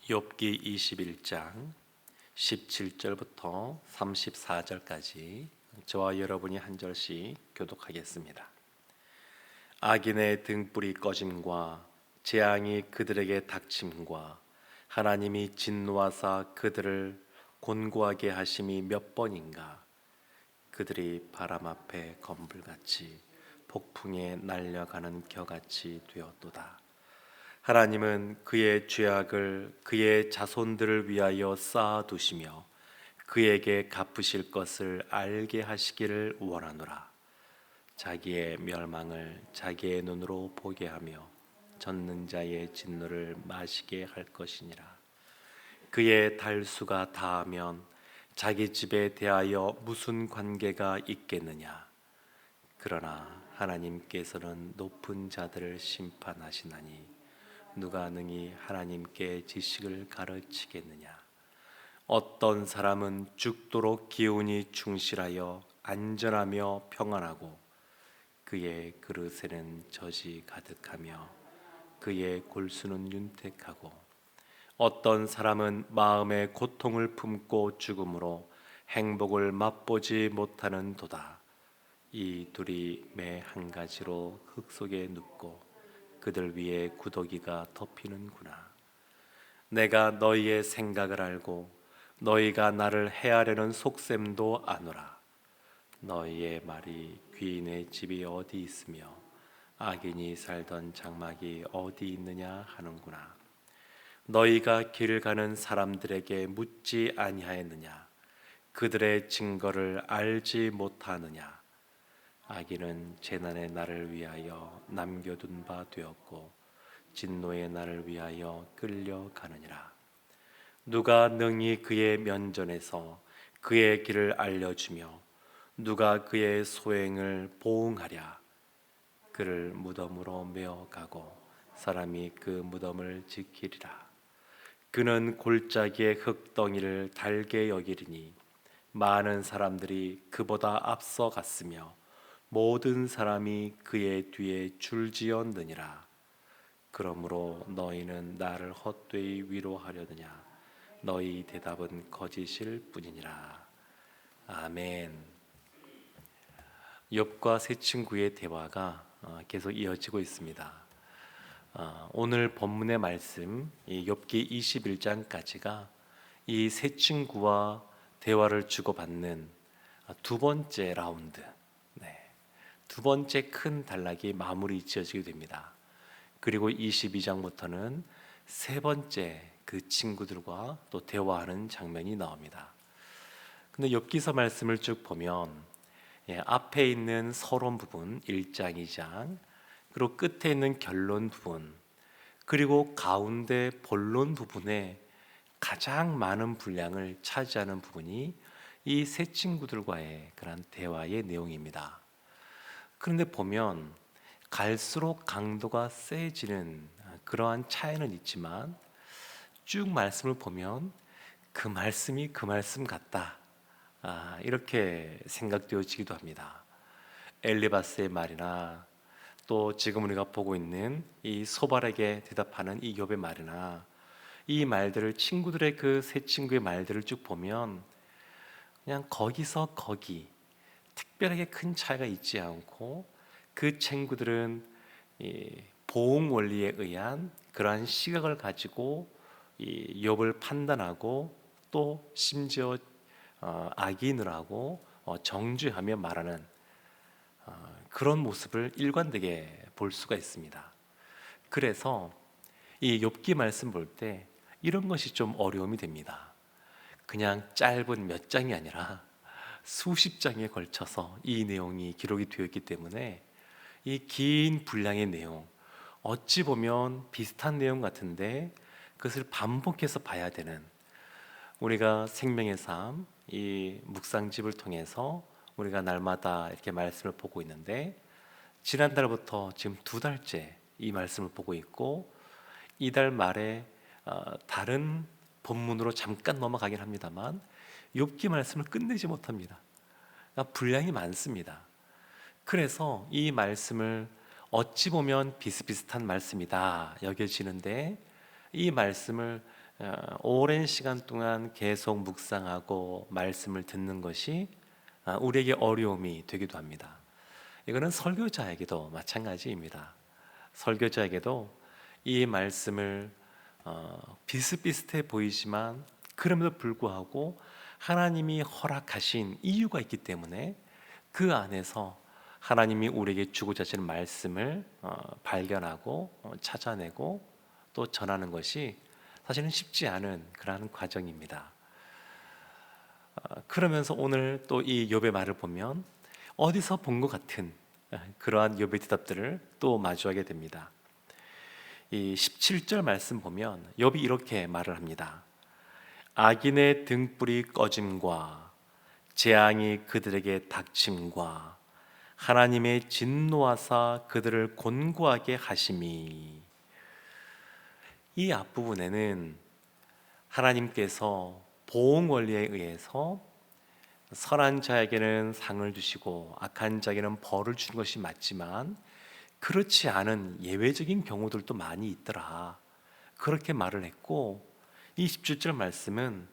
욥기 21장 17절부터 34절까지 저와 여러분이 한 절씩 교독하겠습니다. 악인의 등불이 꺼짐과 재앙이 그들에게 닥침과 하나님이 진노하사 그들을 곤고하게 하심이 몇 번인가. 그들이 바람 앞에 검불같이 폭풍에 날려가는 겨같이 되었도다. 하나님은 그의 죄악을 그의 자손들을 위하여 쌓아두시며 그에게 갚으실 것을 알게 하시기를 원하노라. 자기의 멸망을 자기의 눈으로 보게 하며 젖는 자의 진노를 마시게 할 것이니라. 그의 달수가 다하면 자기 집에 대하여 무슨 관계가 있겠느냐. 그러나 하나님께서는 높은 자들을 심판하시나니 누가 능히 하나님께 지식을 가르치겠느냐. 어떤 사람은 죽도록 기운이 충실하여 안전하며 평안하고 그의 그릇에는 젖이 가득하며 그의 골수는 윤택하고 어떤 사람은 마음의 고통을 품고 죽음으로 행복을 맛보지 못하는 도다. 이 둘이 매 한 가지로 흙 속에 눕고 그들 위에 구더기가 덮이는구나. 내가 너희의 생각을 알고 너희가 나를 해하려는 속셈도 아노라. 너희의 말이 귀인의 집이 어디 있으며 악인이 살던 장막이 어디 있느냐 하는구나. 너희가 길 가는 사람들에게 묻지 아니하였느냐. 그들의 증거를 알지 못하느냐. 악인은 재난의 날을 위하여 남겨둔 바 되었고 진노의 날을 위하여 끌려가느니라. 누가 능히 그의 면전에서 그의 길을 알려주며 누가 그의 소행을 보응하랴. 그를 무덤으로 메어가고 사람이 그 무덤을 지키리라. 그는 골짜기의 흙덩이를 달게 여기리니 많은 사람들이 그보다 앞서 갔으며 모든 사람이 그의 뒤에 줄지었느니라. 그러므로 너희는 나를 헛되이 위로하려느냐. 너희 대답은 거짓일 뿐이니라. 아멘. 욥과 세 친구의 대화가 계속 이어지고 있습니다. 오늘 본문의 말씀 욥기 21장까지가 이 세 친구와 대화를 주고받는 두 번째 라운드, 두 번째 큰 단락이 마무리 지어지게 됩니다. 그리고 22장부터는 세 번째 그 친구들과 또 대화하는 장면이 나옵니다. 근데 욥기서 말씀을 쭉 보면 앞에 있는 서론 부분 1장, 2장, 그리고 끝에 있는 결론 부분, 그리고 가운데 본론 부분에 가장 많은 분량을 차지하는 부분이 이 세 친구들과의 그런 대화의 내용입니다. 그런데 보면 갈수록 강도가 세지는 그러한 차이는 있지만 쭉 말씀을 보면 그 말씀이 그 말씀 같다, 이렇게 생각되어지기도 합니다. 엘리바스의 말이나 또 지금 우리가 보고 있는 이 소발에게 대답하는 이 욥의 말이나 이 말들을 친구들의 그 세 친구의 말들을 쭉 보면 그냥 거기서 거기 특별하게 큰 차이가 있지 않고 그 친구들은 이 보응 원리에 의한 그러한 시각을 가지고 이 욥을 판단하고 또 심지어 악인을 하고 정죄하며 말하는 그런 모습을 일관되게 볼 수가 있습니다. 그래서 이 욥기 말씀 볼 때 이런 것이 좀 어려움이 됩니다. 그냥 짧은 몇 장이 아니라 수십 장에 걸쳐서 이 내용이 기록이 되어 있기 때문에 이 긴 분량의 내용, 어찌 보면 비슷한 내용 같은데 그것을 반복해서 봐야 되는, 우리가 생명의 삶, 이 묵상집을 통해서 우리가 날마다 이렇게 말씀을 보고 있는데 지난달부터 지금 2달째 이 말씀을 보고 있고 이달 말에 다른 본문으로 잠깐 넘어가긴 합니다만 욥기 말씀을 끝내지 못합니다. 그러니까 분량이 많습니다. 그래서 이 말씀을 어찌 보면 비슷비슷한 말씀이다 여겨지는데 이 말씀을 오랜 시간 동안 계속 묵상하고 말씀을 듣는 것이 우리에게 어려움이 되기도 합니다. 이거는 설교자에게도 마찬가지입니다. 설교자에게도 이 말씀을 비슷비슷해 보이지만 그럼에도 불구하고 하나님이 허락하신 이유가 있기 때문에 그 안에서 하나님이 우리에게 주고자 하시는 말씀을 발견하고 찾아내고 또 전하는 것이 사실은 쉽지 않은 그러한 과정입니다. 그러면서 오늘 또 이 욥의 말을 보면 어디서 본 것 같은 그러한 욥의 대답들을 또 마주하게 됩니다. 이 17절 말씀 보면 욥이 이렇게 말을 합니다. 악인의 등불이 꺼짐과 재앙이 그들에게 닥침과 하나님의 진노하사 그들을 곤고하게 하심이. 이 앞부분에는 하나님께서 보응 원리에 의해서 선한 자에게는 상을 주시고 악한 자에게는 벌을 주는 것이 맞지만 그렇지 않은 예외적인 경우들도 많이 있더라, 그렇게 말을 했고, 이 17절 말씀은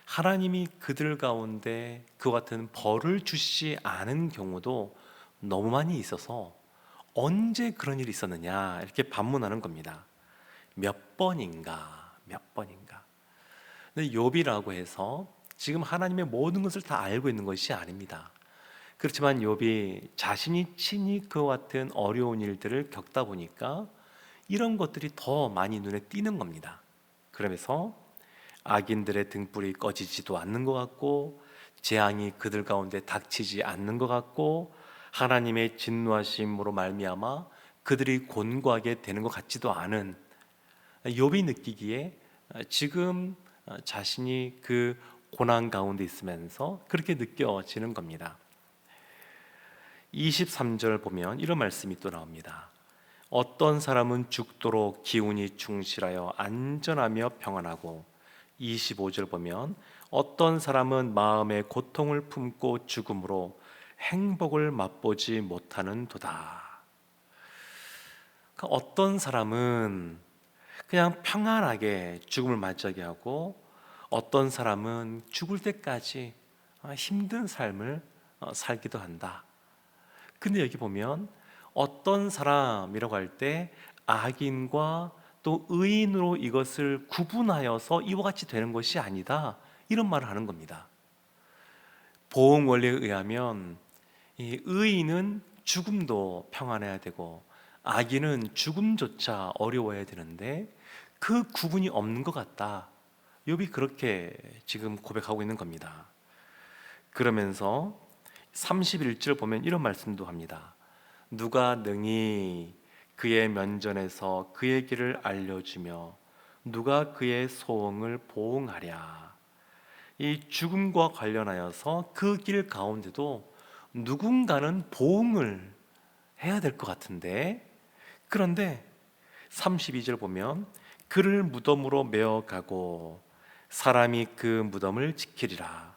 하나님이 그들 가운데 그와 같은 벌을 주시지 않은 경우도 너무 많이 있어서 언제 그런 일이 있었느냐 이렇게 반문하는 겁니다. 몇 번인가. 근데 욥이라고 해서 지금 하나님의 모든 것을 다 알고 있는 것이 아닙니다. 그렇지만 욥이 자신이 친히 그와 같은 어려운 일들을 겪다 보니까 이런 것들이 더 많이 눈에 띄는 겁니다. 그러면서 악인들의 등불이 꺼지지도 않는 것 같고 재앙이 그들 가운데 닥치지 않는 것 같고 하나님의 진노하심으로 말미암아 그들이 곤고하게 되는 것 같지도 않은, 욥이 느끼기에 지금 자신이 그 고난 가운데 있으면서 그렇게 느껴지는 겁니다. 23절 보면 이런 말씀이 또 나옵니다. 어떤 사람은 죽도록 기운이 충실하여 안전하며 평안하고, 25절 보면 어떤 사람은 마음의 고통을 품고 죽음으로 행복을 맛보지 못하는 도다. 그러니까 어떤 사람은 그냥 평안하게 죽음을 맞이하게 하고 어떤 사람은 죽을 때까지 힘든 삶을 살기도 한다. 근데 여기 보면 어떤 사람이라고 할 때 악인과 또 의인으로 이것을 구분하여서 이와 같이 되는 것이 아니다, 이런 말을 하는 겁니다. 보응 원리에 의하면 이 의인은 죽음도 평안해야 되고 악인은 죽음조차 어려워야 되는데 그 구분이 없는 것 같다, 욥이 그렇게 지금 고백하고 있는 겁니다. 그러면서 31절 보면 이런 말씀도 합니다. 누가 능히 그의 면전에서 그의 길을 알려주며 누가 그의 소원을 보응하랴. 이 죽음과 관련하여서 그 길 가운데도 누군가는 보응을 해야 될 것 같은데, 그런데 32절 보면 그를 무덤으로 메어가고 사람이 그 무덤을 지키리라.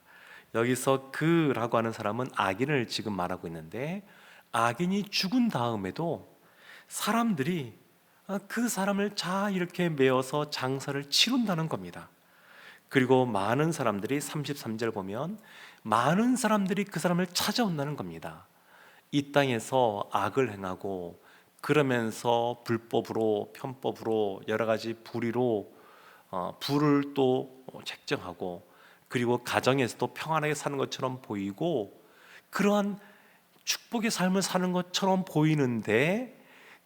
여기서 그라고 하는 사람은 악인을 지금 말하고 있는데, 악인이 죽은 다음에도 사람들이 그 사람을 잘 이렇게 메어서 장사를 치룬다는 겁니다. 그리고 많은 사람들이 33절 보면 많은 사람들이 그 사람을 찾아온다는 겁니다. 이 땅에서 악을 행하고 그러면서 불법으로 편법으로 여러 가지 불의로 불을 또 책정하고 그리고 가정에서도 평안하게 사는 것처럼 보이고 그러한 축복의 삶을 사는 것처럼 보이는데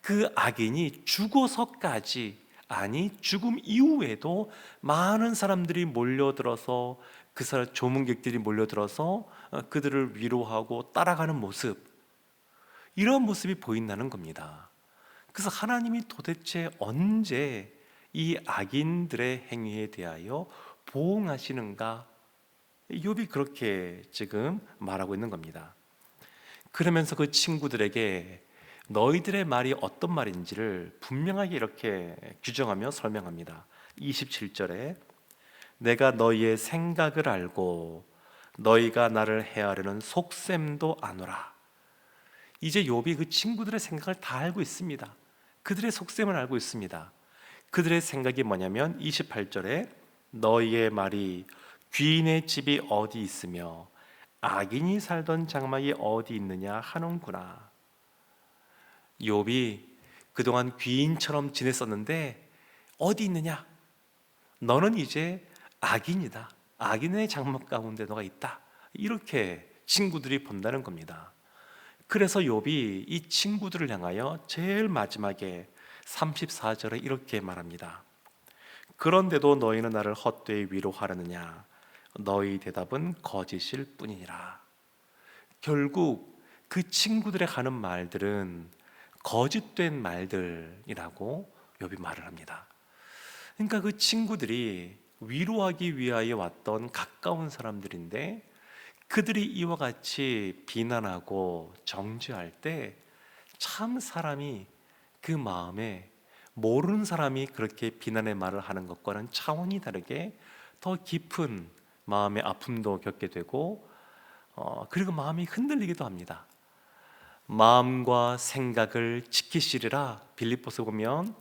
그 악인이 죽어서까지, 아니 죽음 이후에도 많은 사람들이 몰려들어서 그 사람 조문객들이 몰려들어서 그들을 위로하고 따라가는 모습, 이런 모습이 보인다는 겁니다. 그래서 하나님이 도대체 언제 이 악인들의 행위에 대하여 보응하시는가, 욥이 그렇게 지금 말하고 있는 겁니다. 그러면서 그 친구들에게 너희들의 말이 어떤 말인지를 분명하게 이렇게 규정하며 설명합니다. 27절에 내가 너희의 생각을 알고 너희가 나를 해하려는 속셈도 아노라. 이제 욥이 그 친구들의 생각을 다 알고 있습니다. 그들의 속셈을 알고 있습니다. 그들의 생각이 뭐냐면 28절에 너희의 말이 귀인의 집이 어디 있으며 악인이 살던 장막이 어디 있느냐 하는구나. 욥이 그동안 귀인처럼 지냈었는데 어디 있느냐? 너는 이제 악인이다. 악인의 장막 가운데 너가 있다. 이렇게 친구들이 본다는 겁니다. 그래서 욥이 이 친구들을 향하여 제일 마지막에 34절에 이렇게 말합니다. 그런데도 너희는 나를 헛되이 위로하려느냐? 너희 대답은 거짓일 뿐이니라. 결국 그 친구들의 하는 말들은 거짓된 말들이라고 욥이 말을 합니다. 그러니까 그 친구들이 위로하기 위하여 왔던 가까운 사람들인데 그들이 이와 같이 비난하고 정죄할 때 참 사람이 그 마음에 모르는 사람이 그렇게 비난의 말을 하는 것과는 차원이 다르게 더 깊은 마음의 아픔도 겪게 되고 그리고 마음이 흔들리기도 합니다. 마음과 생각을 지키시리라. 빌립보서 보면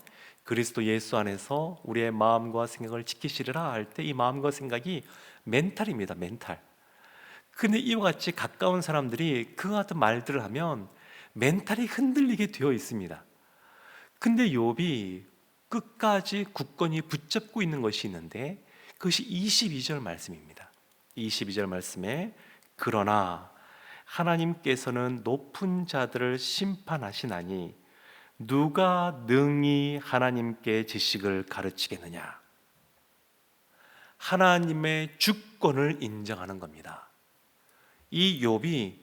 그리스도 예수 안에서 우리의 마음과 생각을 지키시리라 할 때 이 마음과 생각이 멘탈입니다. 멘탈. 근데 이와 같이 가까운 사람들이 그와 같은 말들을 하면 멘탈이 흔들리게 되어 있습니다. 근데 욥이 끝까지 굳건히 붙잡고 있는 것이 있는데 그것이 22절 말씀입니다. 22절 말씀에 그러나 하나님께서는 높은 자들을 심판하시나니 누가 능히 하나님께 지식을 가르치겠느냐? 하나님의 주권을 인정하는 겁니다. 이 욥이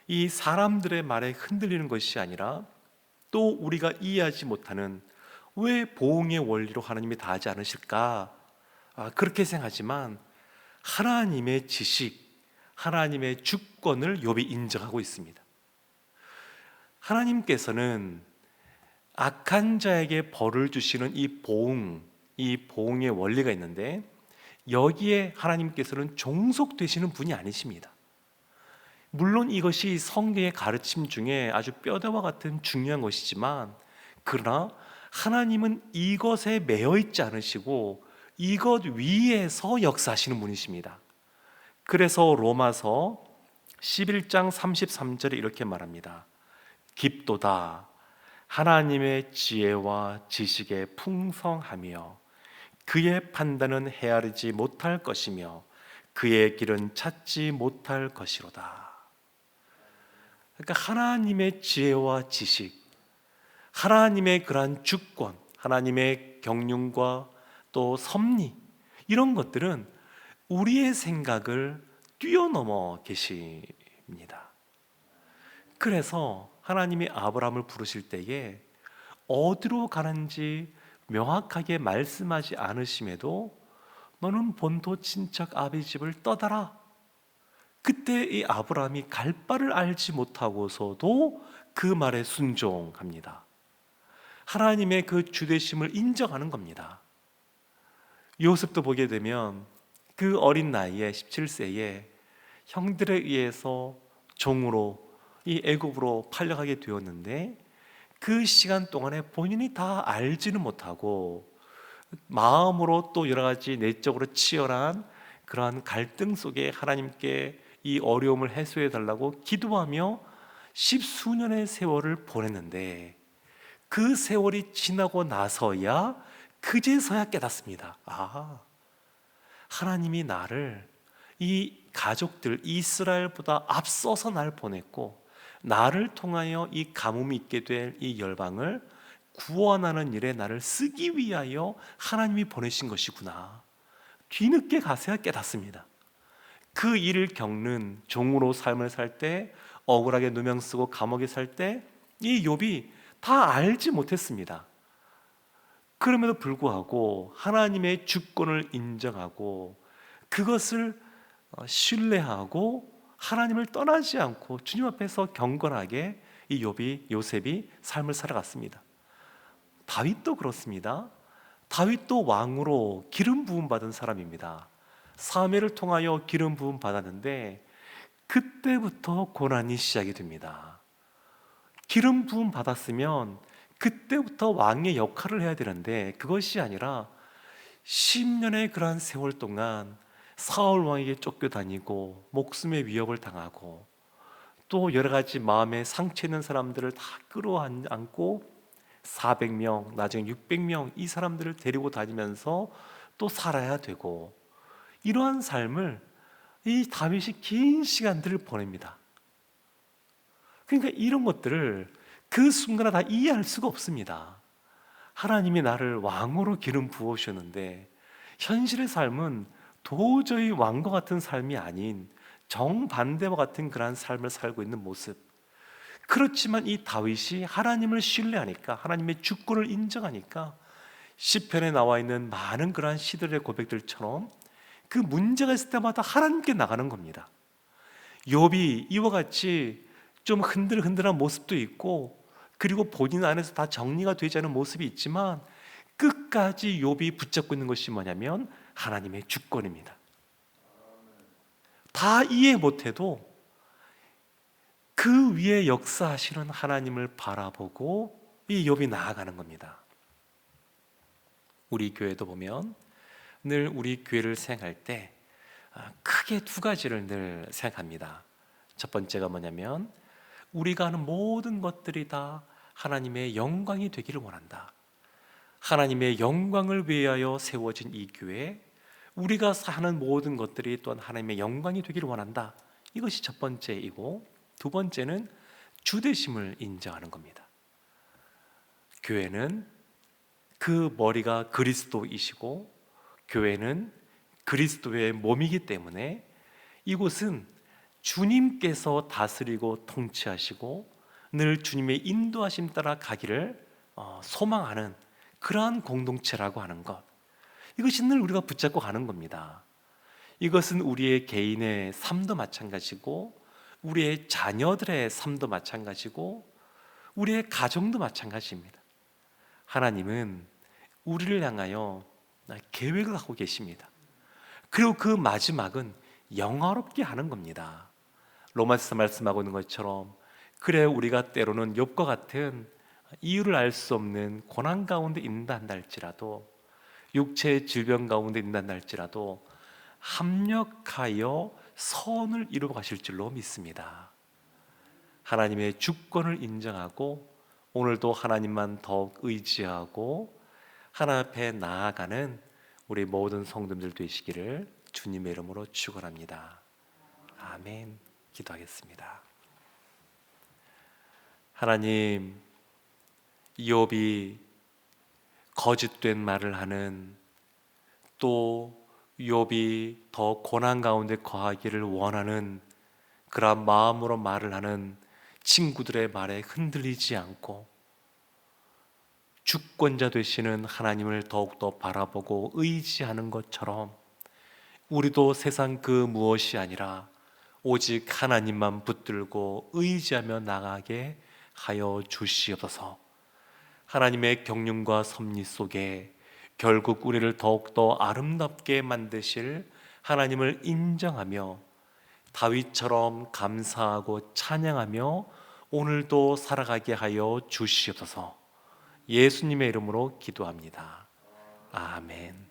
이 사람들의 말에 흔들리는 것이 아니라 또 우리가 이해하지 못하는 왜 보응의 원리로 하나님이 다 하지 않으실까? 그렇게 생각하지만 하나님의 지식, 하나님의 주권을 욥이 인정하고 있습니다. 하나님께서는 악한 자에게 벌을 주시는 이 보응의 원리가 있는데 여기에 하나님께서는 종속되시는 분이 아니십니다. 물론 이것이 성경의 가르침 중에 아주 뼈대와 같은 중요한 것이지만 그러나 하나님은 이것에 매여 있지 않으시고 이것 위에서 역사하시는 분이십니다. 그래서 로마서 11장 33절에 이렇게 말합니다. 깊도다 하나님의 지혜와 지식에 풍성하며 그의 판단은 헤아리지 못할 것이며 그의 길은 찾지 못할 것이로다. 그러니까 하나님의 지혜와 지식, 하나님의 그러한 주권, 하나님의 경륜과 또 섭리 이런 것들은 우리의 생각을 뛰어넘어 계십니다. 그래서 하나님이 아브라함을 부르실 때에 어디로 가는지 명확하게 말씀하지 않으심에도 너는 본토 친척 아비 집을 떠나라. 그때 이 아브라함이 갈 바를 알지 못하고서도 그 말에 순종합니다. 하나님의 그 주되심을 인정하는 겁니다. 요셉도 보게 되면 그 어린 나이에 17세에 형들에 의해서 종으로 이 애굽으로 팔려가게 되었는데 그 시간 동안에 본인이 다 알지는 못하고 마음으로 또 여러 가지 내적으로 치열한 그러한 갈등 속에 하나님께 이 어려움을 해소해 달라고 기도하며 십수년의 세월을 보냈는데 그 세월이 지나고 나서야 그제서야 깨닫습니다. 하나님이 나를 이 가족들 이스라엘보다 앞서서 날 보냈고 나를 통하여 이 가뭄이 있게 될 이 열방을 구원하는 일에 나를 쓰기 위하여 하나님이 보내신 것이구나. 뒤늦게 가서야 깨닫습니다. 그 일을 겪는 종으로 삶을 살 때 억울하게 누명 쓰고 감옥에 살 때 이 욥이 다 알지 못했습니다. 그럼에도 불구하고 하나님의 주권을 인정하고 그것을 신뢰하고 하나님을 떠나지 않고 주님 앞에서 경건하게 이 요셉이 삶을 살아갔습니다. 다윗도 그렇습니다. 다윗도 왕으로 기름 부음 받은 사람입니다. 사무엘을 통하여 기름 부음 받았는데 그때부터 고난이 시작이 됩니다. 기름 부음 받았으면 그때부터 왕의 역할을 해야 되는데 그것이 아니라 10년의 그러한 세월 동안 사울 왕에게 쫓겨다니고 목숨의 위협을 당하고 또 여러 가지 마음에 상처 있는 사람들을 다 끌어안고 400명, 나중에 600명 이 사람들을 데리고 다니면서 또 살아야 되고, 이러한 삶을 이 다윗이 긴 시간들을 보냅니다. 그러니까 이런 것들을 그 순간에 다 이해할 수가 없습니다. 하나님이 나를 왕으로 기름 부으셨는데 현실의 삶은 도저히 왕과 같은 삶이 아닌 정반대와 같은 그러한 삶을 살고 있는 모습. 그렇지만 이 다윗이 하나님을 신뢰하니까, 하나님의 주권을 인정하니까 시편에 나와 있는 많은 그러한 시들의 고백들처럼 그 문제가 있을 때마다 하나님께 나가는 겁니다. 욥이 이와 같이 좀 흔들흔들한 모습도 있고, 그리고 본인 안에서 다 정리가 되지 않은 모습이 있지만 끝까지 욥이 붙잡고 있는 것이 뭐냐면 하나님의 주권입니다. 다 이해 못해도 그 위에 역사하시는 하나님을 바라보고 이 욥이 나아가는 겁니다. 우리 교회도 보면 늘 우리 교회를 생각할 때 크게 두 가지를 늘 생각합니다. 첫 번째가 뭐냐면 우리가 하는 모든 것들이 다 하나님의 영광이 되기를 원한다. 하나님의 영광을 위하여 세워진 이 교회, 우리가 하는 모든 것들이 또한 하나님의 영광이 되기를 원한다. 이것이 첫 번째이고, 두 번째는 주되심을 인정하는 겁니다. 교회는 그 머리가 그리스도이시고 교회는 그리스도의 몸이기 때문에 이곳은 주님께서 다스리고 통치하시고 늘 주님의 인도하심 따라 가기를 소망하는 그러한 공동체라고 하는 것, 이것이 늘 우리가 붙잡고 가는 겁니다. 이것은 우리의 개인의 삶도 마찬가지고 우리의 자녀들의 삶도 마찬가지고 우리의 가정도 마찬가지입니다. 하나님은 우리를 향하여 계획을 하고 계십니다. 그리고 그 마지막은 영화롭게 하는 겁니다. 로마서 말씀하고 있는 것처럼, 그래 우리가 때로는 욥과 같은 이유를 알 수 없는 고난 가운데 있는다 할지라도, 육체의 질병 가운데 있는다 할지라도 합력하여 선을 이루어 가실 줄로 믿습니다. 하나님의 주권을 인정하고 오늘도 하나님만 더욱 의지하고 하나님 앞에 나아가는 우리 모든 성도들 되시기를 주님의 이름으로 축원합니다. 아멘. 기도하겠습니다. 하나님, 이욥이 거짓된 말을 하는, 또 이욥이 더 고난 가운데 거하기를 원하는 그러한 마음으로 말을 하는 친구들의 말에 흔들리지 않고 주권자 되시는 하나님을 더욱더 바라보고 의지하는 것처럼 우리도 세상 그 무엇이 아니라 오직 하나님만 붙들고 의지하며 나가게 하여 주시옵소서. 하나님의 경륜과 섭리 속에 결국 우리를 더욱더 아름답게 만드실 하나님을 인정하며 다윗처럼 감사하고 찬양하며 오늘도 살아가게 하여 주시옵소서. 예수님의 이름으로 기도합니다. 아멘.